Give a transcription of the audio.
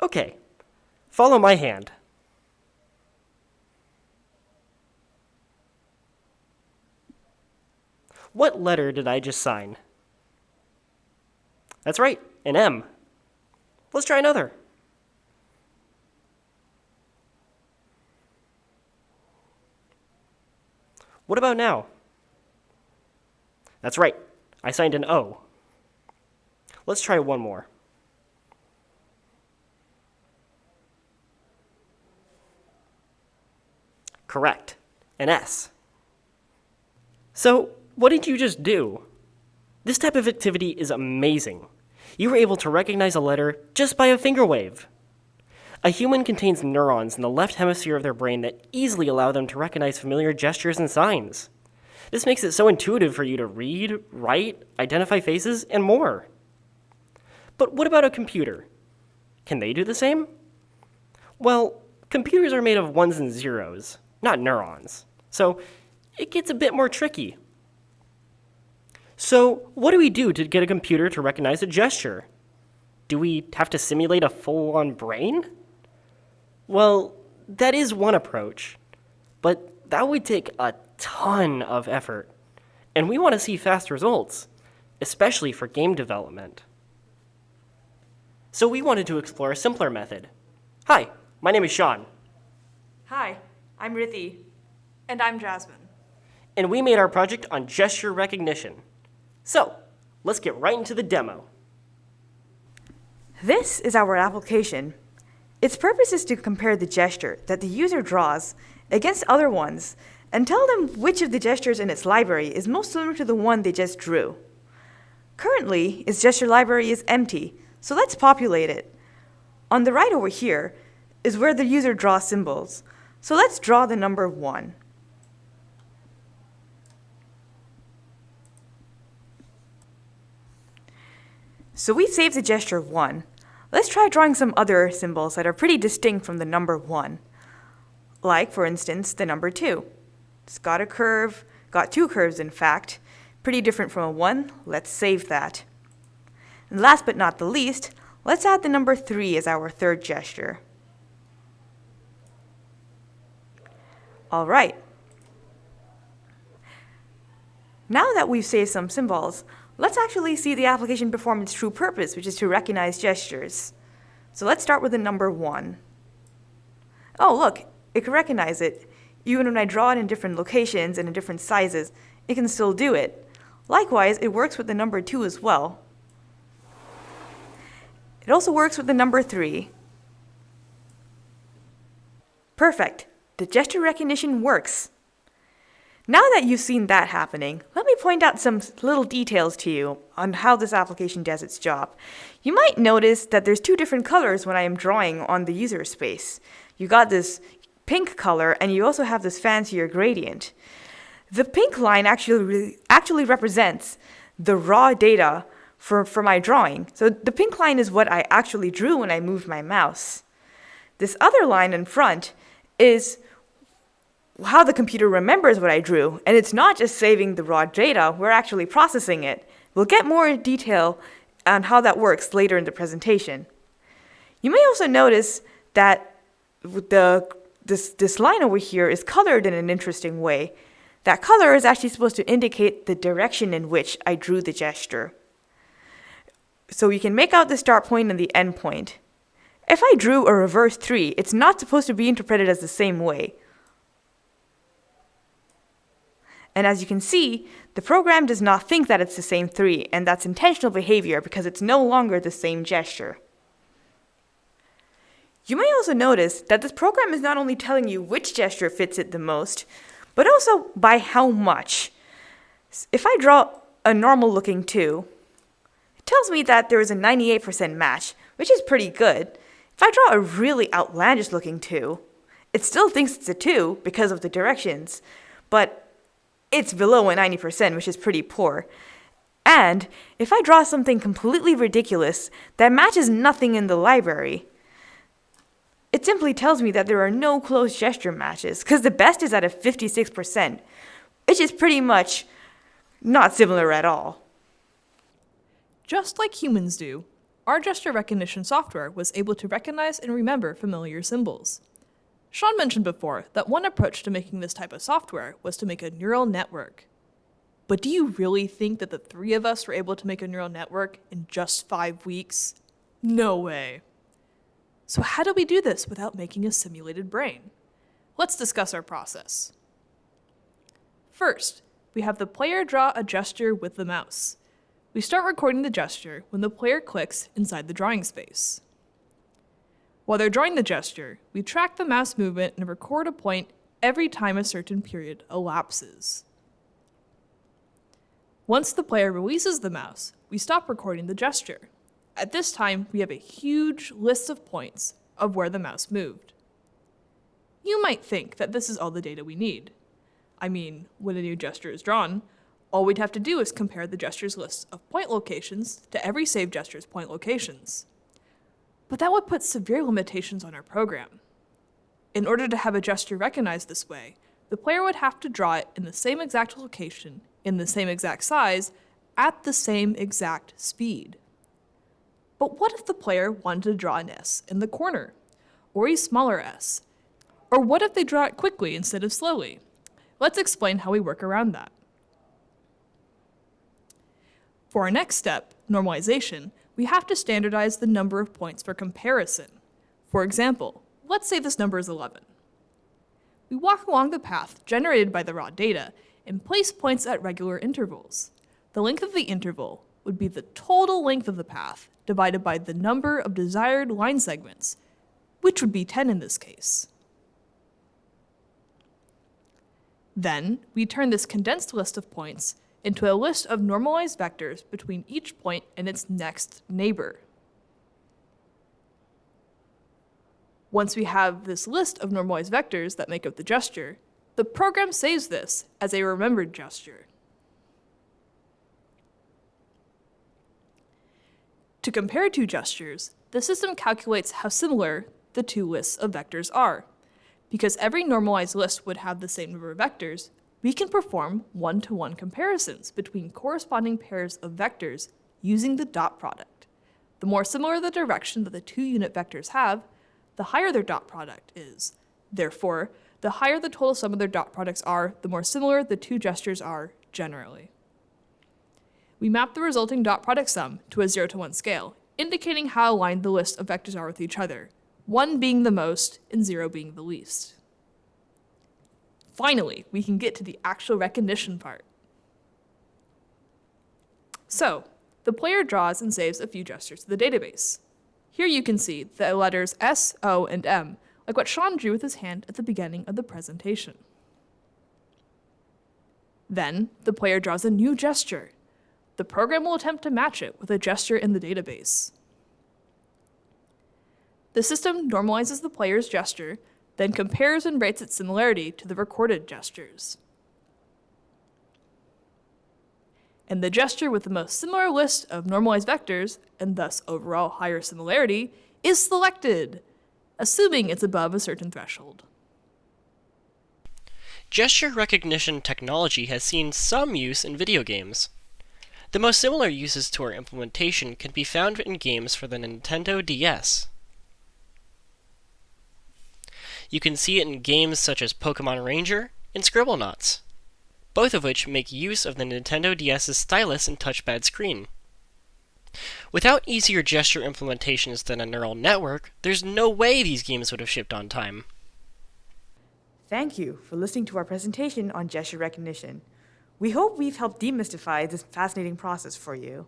Okay, follow my hand. What letter did I just sign? That's right, an M. Let's try another. What about now? That's right, I signed an O. Let's try one more. Correct, an S. So, what did you just do? This type of activity is amazing. You were able to recognize a letter just by a finger wave. A human contains neurons in the left hemisphere of their brain that easily allow them to recognize familiar gestures and signs. This makes it so intuitive for you to read, write, identify faces, and more. But what about a computer? Can they do the same? Well, computers are made of ones and zeros, not neurons. So it gets a bit more tricky. So what do we do to get a computer to recognize a gesture? Do we have to simulate a full-on brain? Well, that is one approach, but that would take a ton of effort, and we want to see fast results, especially for game development. So we wanted to explore a simpler method. Hi, my name is Sean, Hi, I'm Rithi. And I'm Jasmine. and we made our project on gesture recognition. So, let's get right into the demo. This is our application. Its purpose is to compare the gesture that the user draws against other ones and tell them which of the gestures in its library is most similar to the one they just drew. Currently, its gesture library is empty, so let's populate it. On the right over here is where the user draws symbols. So let's draw the number 1. So we saved the gesture 1. Let's try drawing some other symbols that are pretty distinct from the number 1. Like, for instance, the number 2. It's got a curve, got 2 curves in fact. Pretty different from a 1. Let's save that. And last but not the least, let's add the number 3 as our third gesture. All right. Now that we've saved some symbols, let's actually see the application perform its true purpose, which is to recognize gestures. So let's start with the number 1. Oh, look, it can recognize it. Even when I draw it in different locations and in different sizes, it can still do it. Likewise, it works with the number 2 as well. It also works with the number 3. Perfect. The gesture recognition works. Now that you've seen that happening, let me point out some little details to you on how this application does its job. You might notice that there's 2 different colors when I am drawing on the user space. You got this pink color, and you also have this fancier gradient. The pink line actually represents the raw data for my drawing. So the pink line is what I actually drew when I moved my mouse. This other line in front is how the computer remembers what I drew, and it's not just saving the raw data, we're actually processing it. We'll get more detail on how that works later in the presentation. You may also notice that this line over here is colored in an interesting way. That color is actually supposed to indicate the direction in which I drew the gesture. So you can make out the start point and the end point. If I drew a reverse 3, it's not supposed to be interpreted as the same way. And as you can see, the program does not think that it's the same 3, and that's intentional behavior because it's no longer the same gesture. You may also notice that this program is not only telling you which gesture fits it the most, but also by how much. If I draw a normal looking 2, it tells me that there is a 98% match, which is pretty good. If I draw a really outlandish looking 2, it still thinks it's a 2 because of the directions, but it's below a 90%, which is pretty poor. And if I draw something completely ridiculous that matches nothing in the library, it simply tells me that there are no close gesture matches, because the best is at a 56%, which is pretty much not similar at all. Just like humans do, our gesture recognition software was able to recognize and remember familiar symbols. Sean mentioned before that one approach to making this type of software was to make a neural network. But do you really think that the three of us were able to make a neural network in just 5 weeks? No way. So how do we do this without making a simulated brain? Let's discuss our process. First, we have the player draw a gesture with the mouse. We start recording the gesture when the player clicks inside the drawing space. While they're drawing the gesture, we track the mouse movement and record a point every time a certain period elapses. Once the player releases the mouse, we stop recording the gesture. At this time, we have a huge list of points of where the mouse moved. You might think that this is all the data we need. I mean, when a new gesture is drawn, all we'd have to do is compare the gesture's list of point locations to every saved gesture's point locations. But that would put severe limitations on our program. In order to have a gesture recognized this way, the player would have to draw it in the same exact location, in the same exact size, at the same exact speed. But what if the player wanted to draw an S in the corner, or a smaller S? Or what if they draw it quickly instead of slowly? Let's explain how we work around that. For our next step, normalization, we have to standardize the number of points for comparison. For example, let's say this number is 11. We walk along the path generated by the raw data and place points at regular intervals. The length of the interval would be the total length of the path divided by the number of desired line segments, which would be 10 in this case. Then, we turn this condensed list of points into a list of normalized vectors between each point and its next neighbor. Once we have this list of normalized vectors that make up the gesture, the program saves this as a remembered gesture. To compare two gestures, the system calculates how similar the two lists of vectors are. Because every normalized list would have the same number of vectors, we can perform one-to-one comparisons between corresponding pairs of vectors using the dot product. The more similar the direction that the two unit vectors have, the higher their dot product is. Therefore, the higher the total sum of their dot products are, the more similar the two gestures are generally. We map the resulting dot product sum to a 0-to-1 scale, indicating how aligned the list of vectors are with each other, 1 being the most and 0 being the least. Finally, we can get to the actual recognition part. So, the player draws and saves a few gestures to the database. Here you can see the letters S, O, and M, like what Sean drew with his hand at the beginning of the presentation. Then, the player draws a new gesture. The program will attempt to match it with a gesture in the database. The system normalizes the player's gesture, then compares and rates its similarity to the recorded gestures. And the gesture with the most similar list of normalized vectors, and thus overall higher similarity, is selected, assuming it's above a certain threshold. Gesture recognition technology has seen some use in video games. The most similar uses to our implementation can be found in games for the Nintendo DS. You can see it in games such as Pokemon Ranger and Scribblenauts, both of which make use of the Nintendo DS's stylus and touchpad screen. Without easier gesture implementations than a neural network, there's no way these games would have shipped on time. Thank you for listening to our presentation on gesture recognition. We hope we've helped demystify this fascinating process for you.